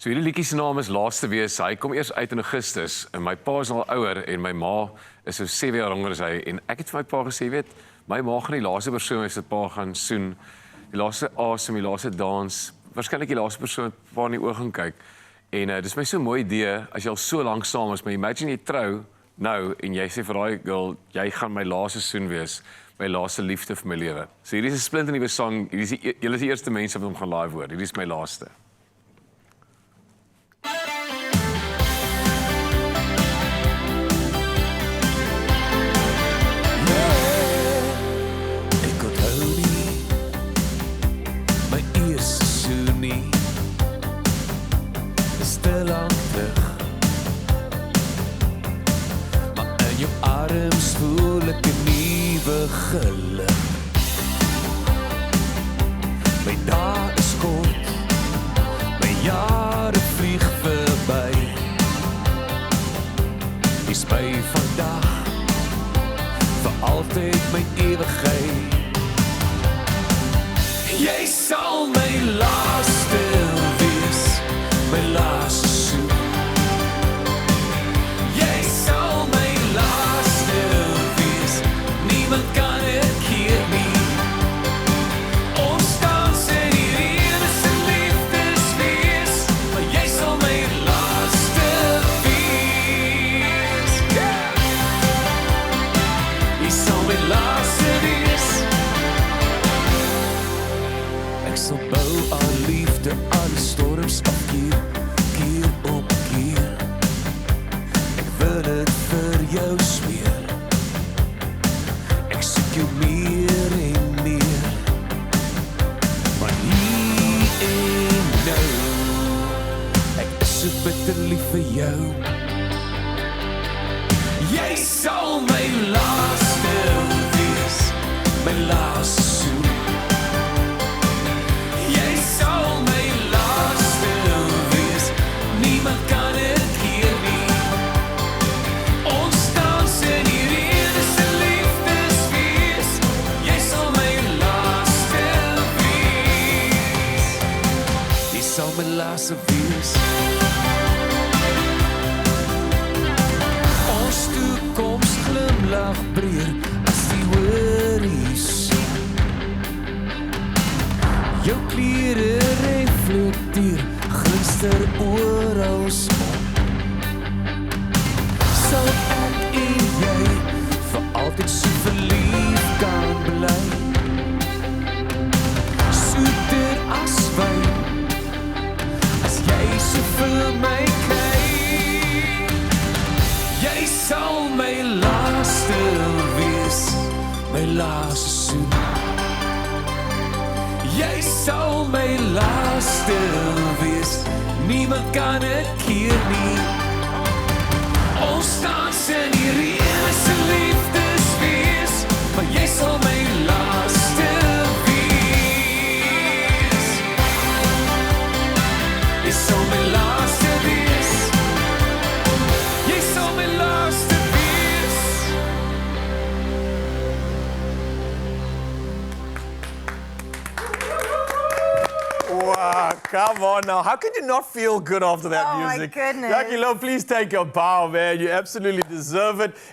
So hierdie liedjie se naam is Laaste Wees. Hy kom eers uit in Augustus en my pa is al ouer en my ma is so 7 jaar jonger as hy en ek het vir my pa gesê, weet, my ma gaan die laaste persoon wees wat pa gaan soen. Die laaste asem, die laaste dans, waarskynlik die laaste persoon wat pa in die oë gaan kyk. En dis my so 'n mooi idee as jy al so lank saam is, maar imagine jy trou nou en jy sê vir daai girl, jy gaan my laaste soen wees, my laaste liefde vir my lewe. So hierdie is 'n splinternuwe sang. Julle is die eerste mense wat hom gaan live hoor. Hierdie is my laaste. Arms voel ek 'n nuwe geluk. My dae is kort, my jare vlieg verby. Is by vandag vir altyd my ewigheid. Jy sal my laaste wees, my laaste soen. Jy sal my laaste wees, niemand kan het keer nie. Ons dans in die reënes en liefdesfees, maar jy sal my laaste wees. Yeah. Jy sal my laaste wees. Ek sal bou aan liefde, alle storms afkeer, keer op keer. Ek wil het vir jou sweer. Ek soek jou meer en meer. Maar hier en nou, ek is so bitter lief vir jou. Jy sal my laaste wees, my laaste soen. Jy sal my laaste wees, niemand kan het keer nie. Ons dans in die reënes en liefdesfees, jy sal my laaste wees. Jy sal my laaste wees. Ons toekoms glimlag breër as die horison. Jou klere reflekteer, glinster oral om. Sal ek en jy vir altyd so verlief kan bly. Soeter as wyn, as jy so vir my kry. Jy sal my laaste wees, my laaste soen. Jy sal my laaste wees, niemand kan het keer nie. Ons dans in die reënes en liefdesfees, maar jy sal my laaste wees. Jy sal my laaste wees. Jy sal my laaste wees. Wow, come on now. How could you not feel good after that Oh, my music? goodness. Jackie Lo, please take your bow, man. You absolutely deserve it.